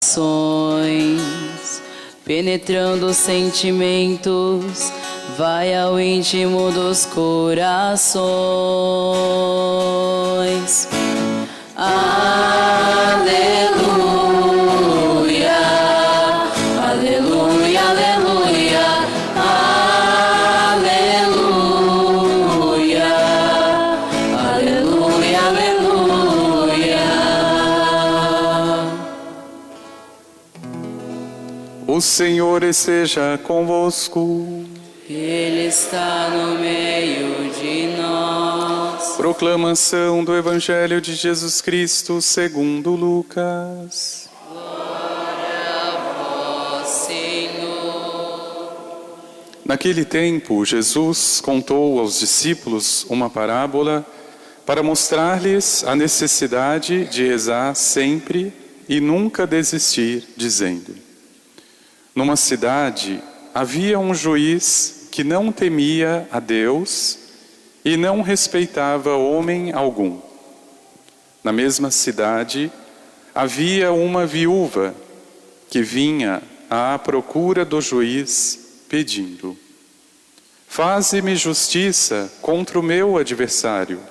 corações, penetrando os sentimentos, vai ao íntimo dos corações. Aleluia, aleluia, aleluia, aleluia, aleluia, aleluia. O Senhor esteja convosco. Ele está no meio de nós. Proclamação do Evangelho de Jesus Cristo segundo Lucas. Glória a vós, Senhor. Naquele tempo, Jesus contou aos discípulos uma parábola para mostrar-lhes a necessidade de rezar sempre e nunca desistir, dizendo: numa cidade havia um juiz que não temia a Deus e não respeitava homem algum. Na mesma cidade havia uma viúva que vinha à procura do juiz pedindo: faze-me justiça contra o meu adversário.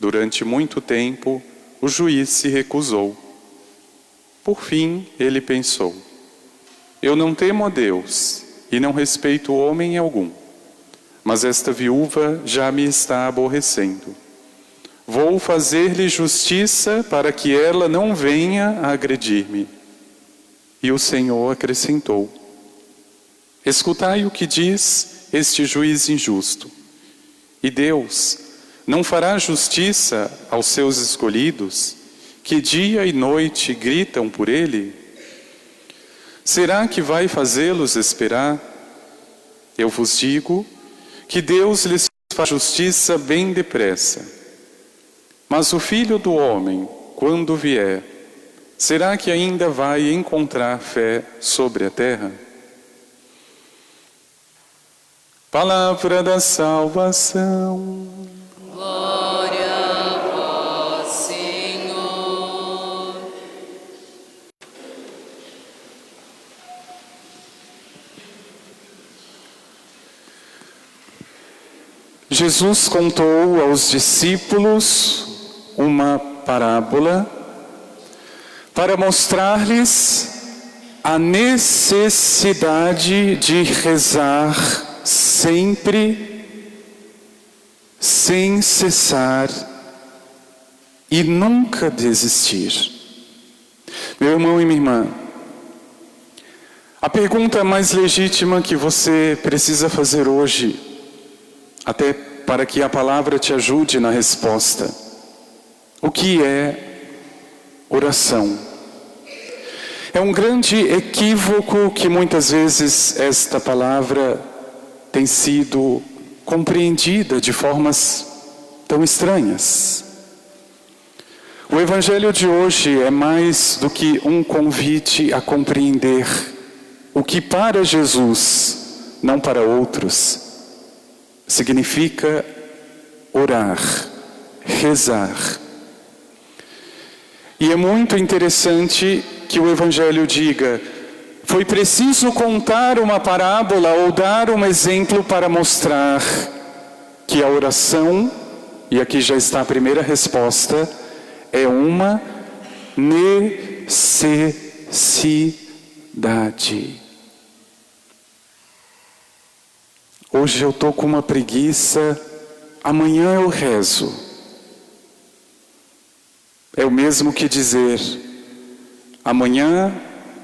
Durante muito tempo o juiz se recusou. Por fim ele pensou: eu não temo a Deus e não respeito homem algum, mas esta viúva já me está aborrecendo. Vou fazer-lhe justiça para que ela não venha a agredir-me. E o Senhor acrescentou: escutai o que diz este juiz injusto. E Deus não fará justiça aos seus escolhidos, que dia e noite gritam por Ele? Será que vai fazê-los esperar? Eu vos digo que Deus lhes faz justiça bem depressa. Mas o Filho do Homem, quando vier, será que ainda vai encontrar fé sobre a terra? Palavra da salvação. Glória a vós, Senhor. Jesus contou aos discípulos uma parábola para mostrar-lhes a necessidade de rezar sempre, sem cessar e nunca desistir. Meu irmão e minha irmã, a pergunta mais legítima que você precisa fazer hoje, até para que a palavra te ajude na resposta: o que é oração? É um grande equívoco que muitas vezes esta palavra tem sido compreendida de formas tão estranhas. O Evangelho de hoje é mais do que um convite a compreender o que para Jesus, não para outros, significa orar, rezar. E é muito interessante que o Evangelho diga: foi preciso contar uma parábola ou dar um exemplo para mostrar que a oração, e aqui já está a primeira resposta, é uma necessidade. Hoje eu estou com uma preguiça, amanhã eu rezo. É o mesmo que dizer: amanhã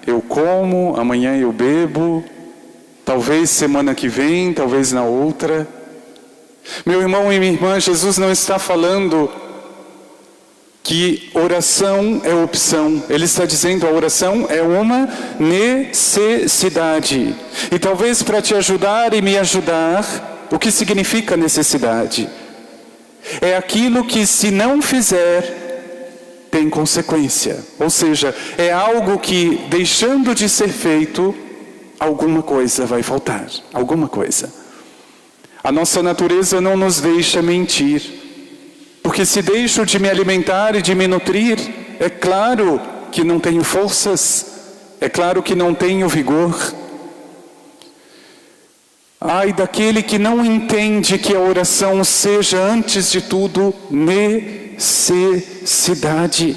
eu como, amanhã eu bebo, talvez semana que vem, talvez na outra. Meu irmão e minha irmã, Jesus não está falando que oração é opção. Ele está dizendo: a oração é uma necessidade. E talvez para te ajudar e me ajudar, o que significa necessidade? É aquilo que, se não fizer, tem consequência. Ou seja, é algo que, deixando de ser feito, alguma coisa vai faltar. Alguma coisa. A nossa natureza não nos deixa mentir. Porque se deixo de me alimentar e de me nutrir, é claro que não tenho forças, é claro que não tenho vigor. Ai daquele que não entende que a oração seja, antes de tudo, necessidade.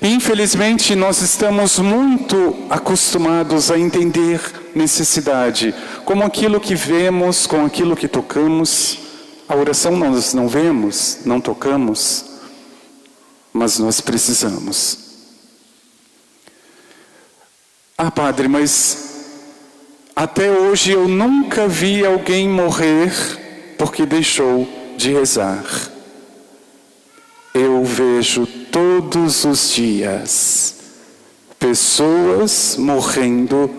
Infelizmente, nós estamos muito acostumados a entender necessidade como aquilo que vemos, com aquilo que tocamos. A oração nós não vemos, não tocamos, mas nós precisamos. Ah, padre, mas até hoje eu nunca vi alguém morrer porque deixou de rezar. Eu vejo todos os dias pessoas morrendo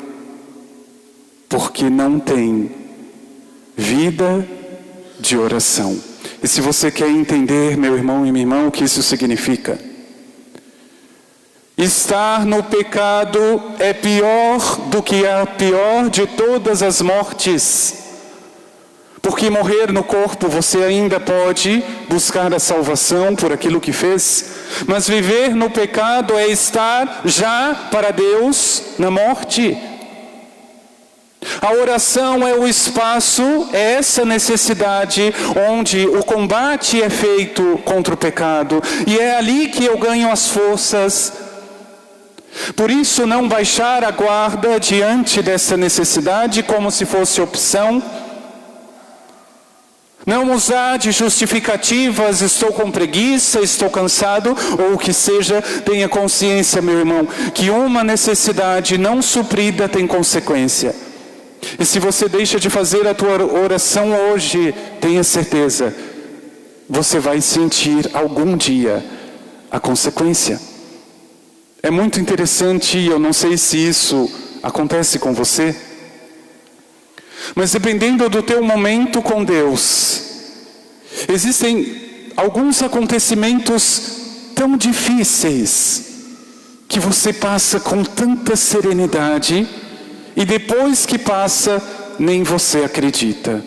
porque não têm vida de oração. E se você quer entender, meu irmão e minha irmã, o que isso significa? Estar no pecado é pior do que a pior de todas as mortes. Porque morrer no corpo você ainda pode buscar a salvação por aquilo que fez. Mas viver no pecado é estar já para Deus na morte. A oração é o espaço, é essa necessidade onde o combate é feito contra o pecado. E é ali que eu ganho as forças. Por isso, não baixar a guarda diante dessa necessidade como se fosse opção. Não usar de justificativas, estou com preguiça, estou cansado, ou o que seja. Tenha consciência, meu irmão, que uma necessidade não suprida tem consequência. E se você deixa de fazer a tua oração hoje, tenha certeza, você vai sentir algum dia a consequência. É muito interessante, eu não sei se isso acontece com você, mas dependendo do teu momento com Deus, existem alguns acontecimentos tão difíceis que você passa com tanta serenidade e depois que passa, nem você acredita.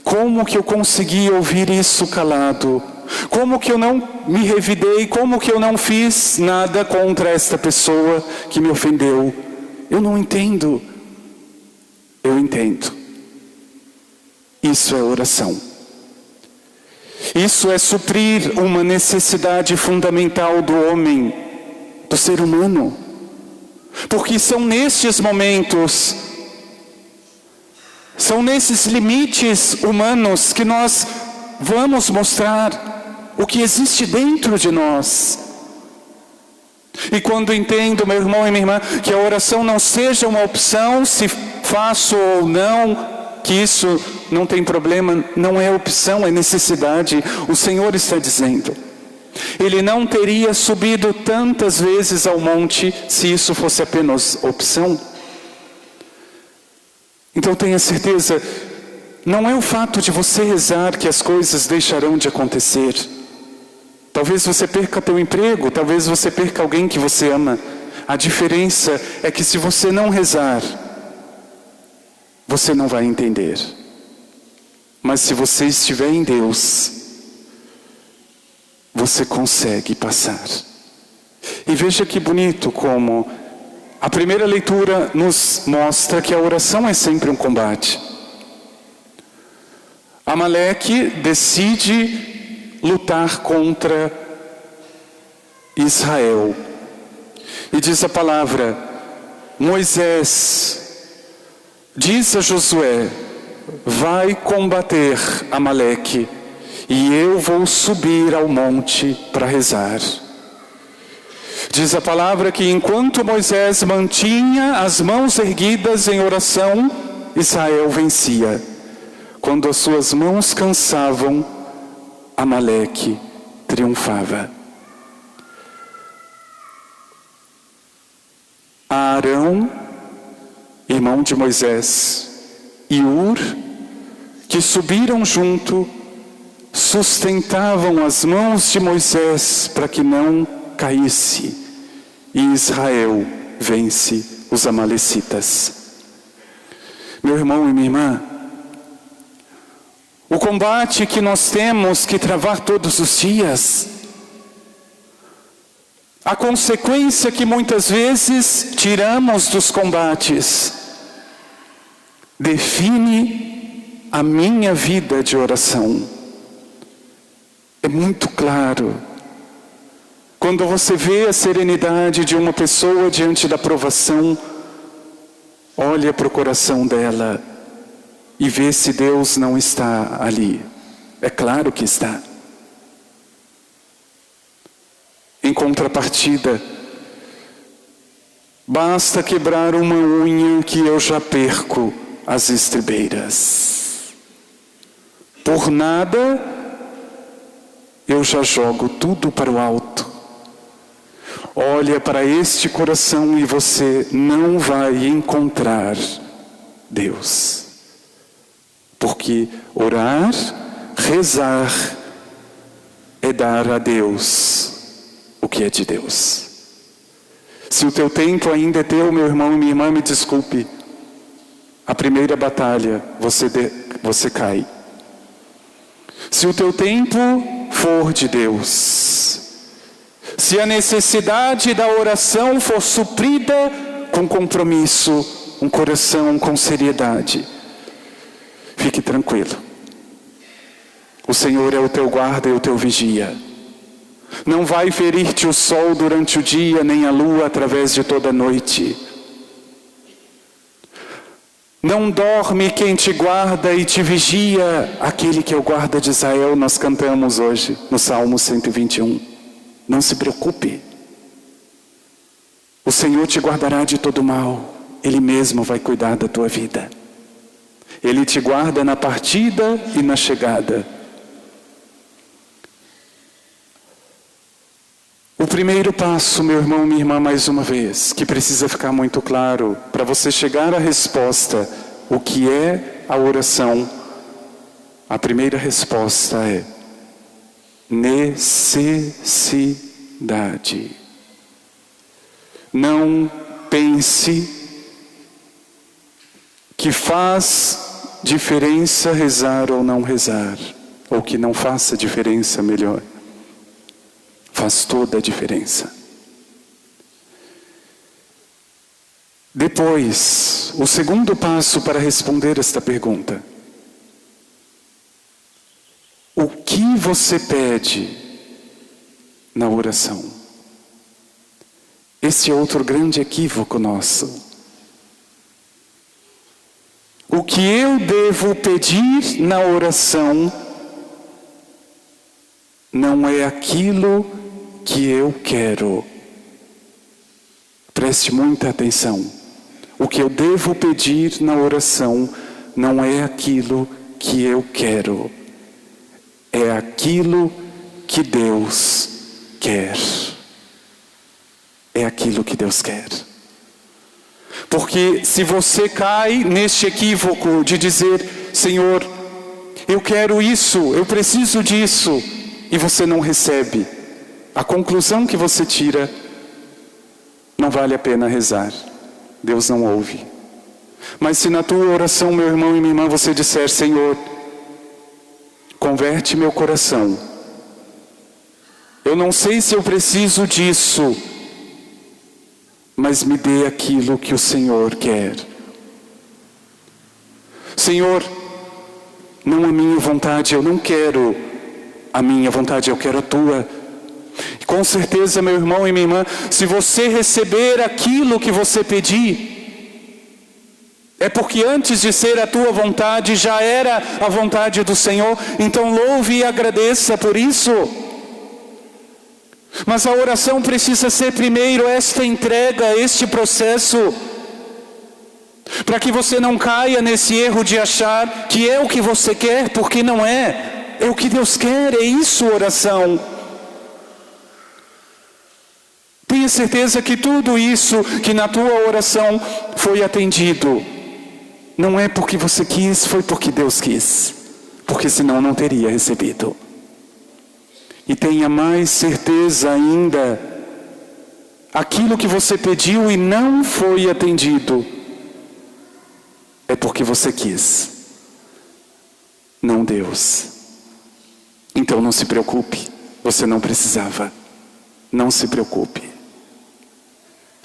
Como que eu consegui ouvir isso calado? Como que eu não me revidei? Como que eu não fiz nada contra esta pessoa que me ofendeu? Eu não entendo. Eu entendo. Isso é oração. Isso é suprir uma necessidade fundamental do homem, do ser humano. Porque são nestes momentos, são nesses limites humanos que nós vamos mostrar o que existe dentro de nós. E quando entendo, meu irmão e minha irmã, que a oração não seja uma opção, se faço ou não, que isso não tem problema, não é opção, é necessidade. O Senhor está dizendo. Ele não teria subido tantas vezes ao monte se isso fosse apenas opção. Então tenha certeza, não é o fato de você rezar que as coisas deixarão de acontecer. Talvez você perca teu emprego, talvez você perca alguém que você ama. A diferença é que se você não rezar, você não vai entender. Mas se você estiver em Deus, você consegue passar. E veja que bonito como a primeira leitura nos mostra que a oração é sempre um combate. Amaleque decide lutar contra Israel. E diz a palavra, Moisés diz a Josué, vai combater Amaleque, e eu vou subir ao monte para rezar. Diz a palavra que enquanto Moisés mantinha as mãos erguidas em oração, Israel vencia. Quando as suas mãos cansavam, Amaleque triunfava. Arão, irmão de Moisés, e Ur, que subiram junto, sustentavam as mãos de Moisés para que não caísse. E Israel vence os amalecitas. Meu irmão e minha irmã, o combate que nós temos que travar todos os dias, a consequência que muitas vezes tiramos dos combates, define a minha vida de oração. É muito claro. Quando você vê a serenidade de uma pessoa diante da provação, olha para o coração dela e vê se Deus não está ali. É claro que está. Em contrapartida, basta quebrar uma unha que eu já perco as estribeiras. Por nada, eu já jogo tudo para o alto. Olha para este coração e você não vai encontrar Deus. Porque orar, rezar, é dar a Deus o que é de Deus. Se o teu tempo ainda é teu, meu irmão e minha irmã, me desculpe. A primeira batalha, você cai. Se o teu tempo for de Deus, se a necessidade da oração for suprida com compromisso, um coração com seriedade, fique tranquilo. O Senhor é o teu guarda e o teu vigia. Não vai ferir-te o sol durante o dia, nem a lua através de toda a noite. Não dorme quem te guarda e te vigia, aquele que é o guarda de Israel, nós cantamos hoje no Salmo 121. Não se preocupe. O Senhor te guardará de todo mal. Ele mesmo vai cuidar da tua vida. Ele te guarda na partida e na chegada. O primeiro passo, meu irmão, minha irmã, mais uma vez, que precisa ficar muito claro, para você chegar à resposta, o que é a oração, a primeira resposta é necessidade. Não pense que faz diferença rezar ou não rezar, ou que não faça diferença, melhor. Faz toda a diferença. Depois, o segundo passo para responder esta pergunta. O que você pede na oração? Esse é outro grande equívoco nosso. O que eu devo pedir na oração não é aquilo que eu quero. Preste muita atenção. O que eu devo pedir na oração não é aquilo que eu quero. É aquilo que Deus quer. É aquilo que Deus quer. Porque se você cai neste equívoco de dizer, Senhor, eu quero isso, eu preciso disso, e você não recebe, a conclusão que você tira, não vale a pena rezar. Deus não ouve. Mas se na tua oração, meu irmão e minha irmã, você disser, Senhor, converte meu coração. Eu não sei se eu preciso disso, mas me dê aquilo que o Senhor quer. Senhor, não a minha vontade, eu não quero a minha vontade, eu quero a tua. Com certeza, meu irmão e minha irmã, se você receber aquilo que você pedir, é porque antes de ser a tua vontade, já era a vontade do Senhor. Então louve e agradeça por isso. Mas a oração precisa ser primeiro esta entrega, este processo, para que você não caia nesse erro de achar que é o que você quer, porque não é. É o que Deus quer, é isso oração. Tenha certeza que tudo isso que na tua oração foi atendido. Não é porque você quis, foi porque Deus quis. Porque senão não teria recebido. E tenha mais certeza ainda, aquilo que você pediu e não foi atendido, é porque você quis, não Deus. Então não se preocupe, você não precisava. Não se preocupe.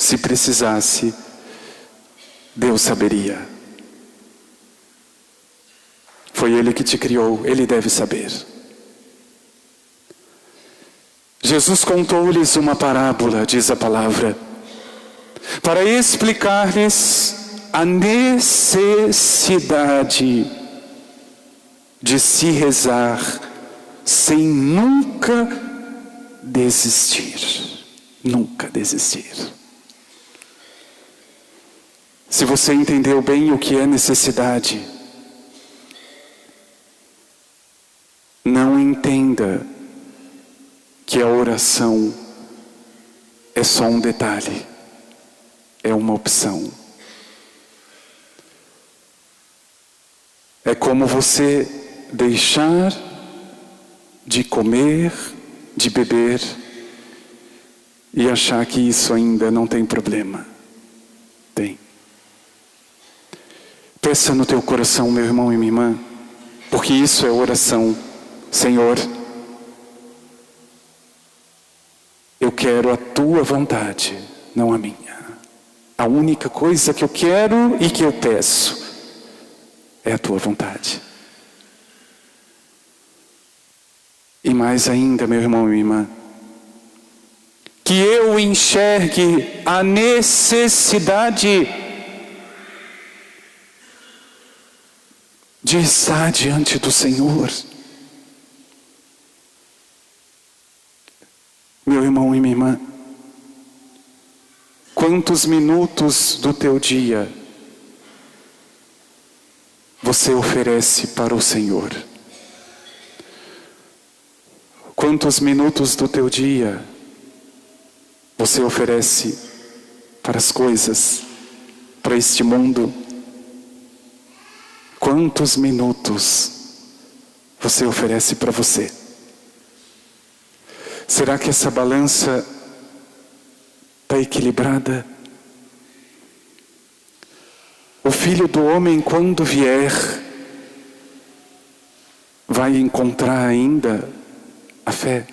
Se precisasse, Deus saberia. Foi Ele que te criou, Ele deve saber. Jesus contou-lhes uma parábola, diz a palavra, para explicar-lhes a necessidade de se rezar sem nunca desistir. Nunca desistir. Se você entendeu bem o que é necessidade, não entenda que a oração é só um detalhe, é uma opção. É como você deixar de comer, de beber e achar que isso ainda não tem problema. Tem. Peça no teu coração, meu irmão e minha irmã, porque isso é oração. Senhor, eu quero a tua vontade, não a minha. A única coisa que eu quero e que eu peço é a tua vontade. E mais ainda, meu irmão e minha irmã, que eu enxergue a necessidade de estar diante do Senhor. Meu irmão e minha irmã, quantos minutos do teu dia você oferece para o Senhor? Quantos minutos do teu dia você oferece para as coisas, para este mundo? Quantos minutos você oferece para você? Será que essa balança está equilibrada? O Filho do Homem, quando vier, vai encontrar ainda a fé,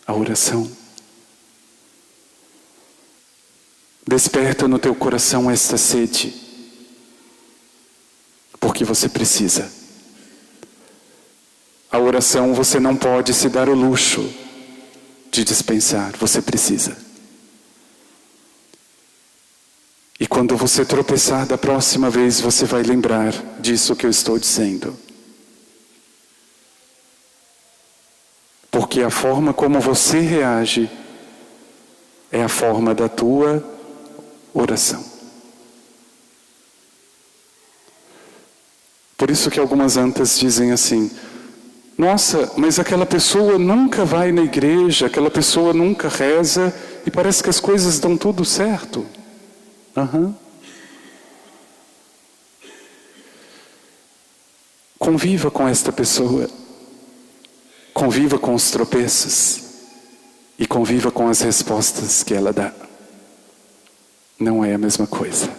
a oração. Desperta no teu coração esta sede, porque você precisa. A oração você não pode se dar o luxo de dispensar, você precisa. E quando você tropeçar da próxima vez, você vai lembrar disso que eu estou dizendo. Porque a forma como você reage é a forma da tua oração. Por isso que algumas antas dizem assim: nossa, mas aquela pessoa nunca vai na igreja, aquela pessoa nunca reza e parece que as coisas dão tudo certo. Conviva com esta pessoa, conviva com os tropeços e conviva com as respostas que ela dá. Não é a mesma coisa.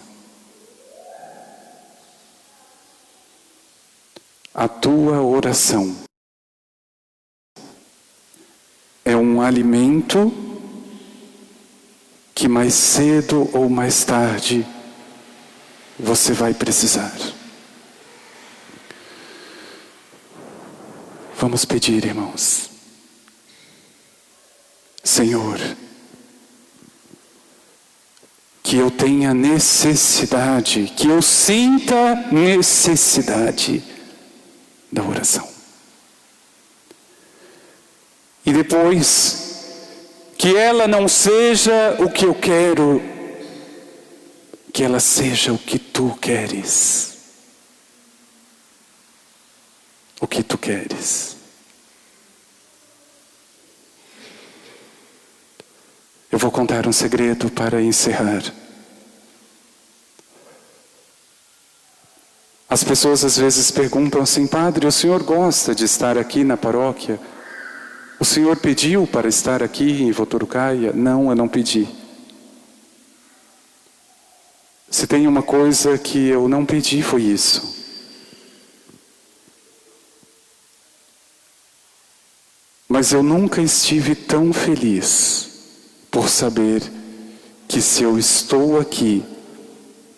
A tua oração é um alimento que mais cedo ou mais tarde você vai precisar. Vamos pedir, irmãos. Senhor, que eu tenha necessidade, que eu sinta necessidade da oração. E depois, que ela não seja o que eu quero, que ela seja o que tu queres. O que tu queres. Eu vou contar um segredo para encerrar. As pessoas às vezes perguntam assim: padre, o senhor gosta de estar aqui na paróquia? O senhor pediu para estar aqui em Voturucaia? Não, eu não pedi. Se tem uma coisa que eu não pedi, foi isso. Mas eu nunca estive tão feliz por saber que se eu estou aqui,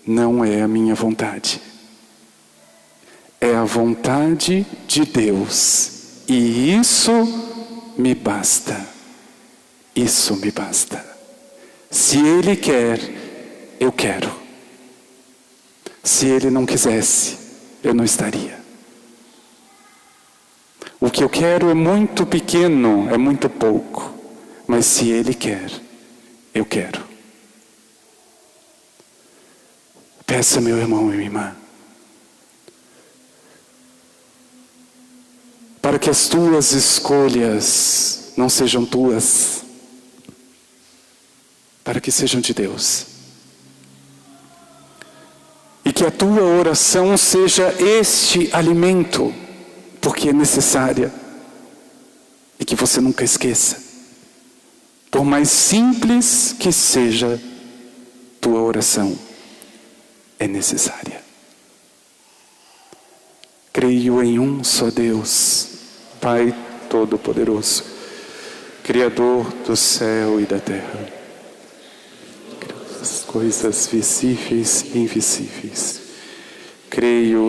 não é a minha vontade. É a vontade de Deus. E isso me basta. Isso me basta. Se Ele quer, eu quero. Se Ele não quisesse, eu não estaria. O que eu quero é muito pequeno, é muito pouco. Mas se Ele quer, eu quero. Peça, meu irmão e minha irmã, para que as tuas escolhas não sejam tuas, para que sejam de Deus. E que a tua oração seja este alimento, porque é necessária. E que você nunca esqueça, por mais simples que seja tua oração, é necessária. Creio em um só Deus, Pai Todo-Poderoso, Criador do céu e da terra, as coisas visíveis e invisíveis. Creio